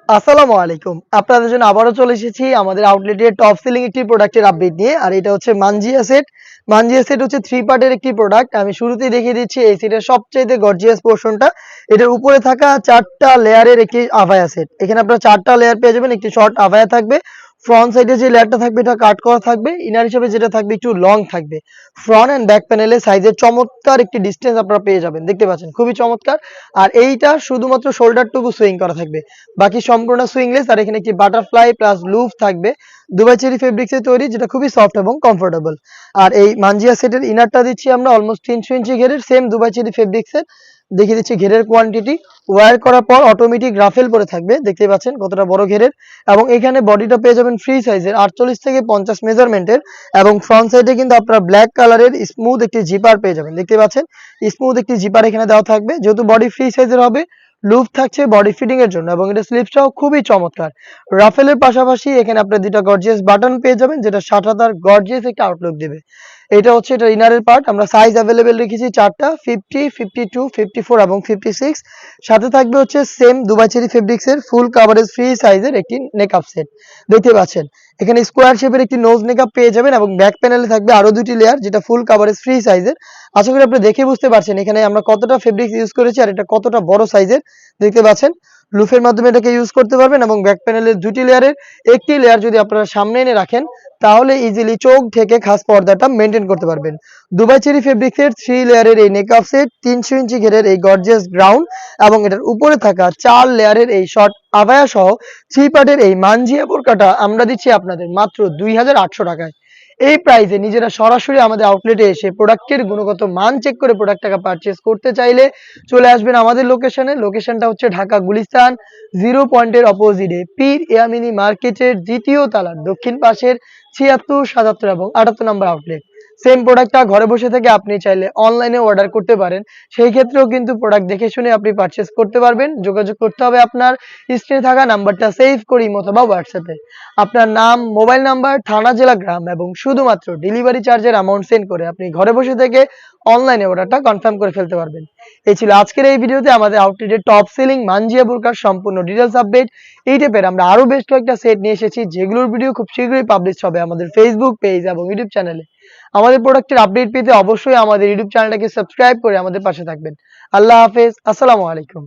আসসালামু আলাইকুম। আপনাদের জন্য আবারও চলে এসেছি আমাদের আউটলেটের টপ সেলিং একটি প্রোডাক্টের আপডেট নিয়ে। আর এটা হচ্ছে মানজিয়া সেট। মানজিয়া সেট হচ্ছে 3 পার্টের একটি প্রোডাক্ট। আমি শুরুতেই দেখিয়ে দিচ্ছি এই সেটের সবচাইতে গর্জিয়াস পোরশনটা। এটার উপরে থাকা ৪ টা লেয়ারের একটি আভায়া সেট। এখানে আপনারা ৪ টা লেয়ার পেয়ে যাবেন। একটি শর্ট আভায়া থাকবে। ফ্রন্ট সাইডে যে লেয়ারটা থাকবে এটা কাট করা থাকবে। ইনার হিসেবে যেটা থাকবে একটু লং থাকবে। ফ্রন্ট অ্যান্ড ব্যাক প্যানেলে সাইজের চমৎকার একটি ডিসটেন্স আপনারা পেয়ে যাবেন। দেখতে পাচ্ছেন খুবই চমৎকার। আর এইটা শুধুমাত্র শোল্ডারটুকু সুইং করা থাকবে। বাকি সম্পূর্ণ সুইংলেস। আর এখানে একটি বাটারফ্লাই প্লাস লুপ থাকবে দুবাই চেরি ফেব্রিক্সে তৈরি, যেটা খুবই সফট এবং কমফোর্টেবল। আর এই মানজিয়া সেটের ইনারটা দিচ্ছি আমরা অলমোস্ট 300 ইঞ্চি ঘেরের, সেম দুবাই চেরি ফেব্রিক্সের। দেখিয়ে দিচ্ছি ঘেরের কোয়ান্টিটি। ওয়্যার করার পর অটোমেটিক রাফেল পরে থাকবে, দেখতে পাচ্ছেন কতটা বড় ঘেরের। এবং এখানে বডিটা পেয়ে যাবেন ফ্রি সাইজের 48 থেকে 50 মেজারমেন্টের। এবং ফ্রন্ট সাইডে কিন্তু আপনারা ব্ল্যাক কালারের স্মুথ একটি জিপার পেয়ে যাবেন, দেখতে পাচ্ছেন স্মুথ একটি জিপার এখানে দেওয়া থাকবে। যেহেতু বডি ফ্রি সাইজের হবে, লুপ থাকছে বডি ফিটিং এর জন্য এবং এটা স্লিপসটাও খুবই চমৎকার। রাফেলের পাশাপাশি এখানে আপনারা দুটো গর্জিয়াস বাটন পেয়ে যাবেন, যেটা সাদার গর্জিয়াস একটা আউটলুক দিবে। এটা হচ্ছে এটা ইনারের পার্ট। আমরা সাইজ অ্যাভেলেবেল রেখেছি 4টা, 50, 52, 54 এবং 56। সাথে থাকবে হচ্ছে সেম দুবাই চেরি ফেব্রিক্সের ফুল কাভারেজ ফ্রি সাইজের একটি নেকআপ সেট, দেখতে পাচ্ছেন। এখানে স্কোয়ার শেপের একটি নোজ নেকআপ পেয়ে যাবেন এবং ব্যাক প্যানেলে থাকবে আরো দুটি লেয়ার, যেটা ফুল কাভারেজ ফ্রি সাইজের। আশা করি আপনি দেখে বুঝতে পারছেন এখানে আমরা কতটা ফেব্রিক্স ইউজ করেছি আর এটা কতটা বড় সাইজের, দেখতে পাচ্ছেন। লুফের মাধ্যমে এটাকে ইউজ করতে পারবেন এবং ব্যাক প্যানেলের দুটি লেয়ারের একটি লেয়ার যদি আপনারা সামনে এনে রাখেন, তাহলে ইজিলি চোখ ঢেকে খাস পর্দাটা মেনটেন করতে পারবেন। দুবাই চেরি ফেব্রিক্সের 3 লেয়ারের এই নেকআপ সেট, 300 ইঞ্চি ঘেরের এই গর্জিয়াস গ্রাউন্ড এবং এটার উপরে থাকা 4 লেয়ারের এই শর্ট আভায়া সহ 3 পার্টের এই মানজিয়া বোরকাটা আমরা দিচ্ছি আপনাদের মাত্র 2800 টাকায়। এই প্রাইসে নিজেরা সরাসরি আমাদের আউটলেটে এসে প্রোডাক্টের গুণগত মান চেক করে প্রোডাক্টটাকে পারচেজ করতে চাইলে চলে আসবেন আমাদের লোকেশনে। লোকেশনটা হচ্ছে ঢাকা গুলিস্তান 0 পয়েন্টের অপোজিটে পীর ইয়ামিনী মার্কেটের 2য় তলার দক্ষিণ পাশের 76, 77 এবং 78 নম্বর আউটলেট। সেম প্রোডাক্টটা ঘরে বসে থেকে আপনি চাইলে অনলাইনে অর্ডার করতে পারেন। সেই ক্ষেত্রেও কিন্তু প্রোডাক্ট দেখে শুনে আপনি পারচেজ করতে পারবেন। যোগাযোগ করতে হবে আপনার স্ক্রিনে থাকা নাম্বারটা সেভ করে ইমো অথবা হোয়াটসঅ্যাপে। আপনার নাম, মোবাইল নাম্বার, থানা, জেলা, গ্রাম এবং শুধুমাত্র ডেলিভারি চার্জের অ্যামাউন্ট সেন্ড করে আপনি ঘরে বসে থেকে অনলাইনে অর্ডারটা কনফার্ম করে ফেলতে পারবেন। এই ছিল আজকের এই ভিডিওতে আমাদের আউটলেটের টপ সেলিং মানজিয়া বোরকার সম্পূর্ণ ডিটেইলস আপডেট। এই টাইপের আমরা আরো বেশ কয়েকটা সেট নিয়ে এসেছি, যেগুলোর ভিডিও খুব শীঘ্রই পাবলিশ হবে আমাদের ফেসবুক পেজ এবং ইউটিউব চ্যানেলে। আমাদের প্রোডাক্টের আপডেট পেতে অবশ্যই আমাদের ইউটিউব চ্যানেলটাকে সাবস্ক্রাইব করে আমাদের পাশে থাকবেন। আল্লাহ হাফেজ, আসসালামু আলাইকুম।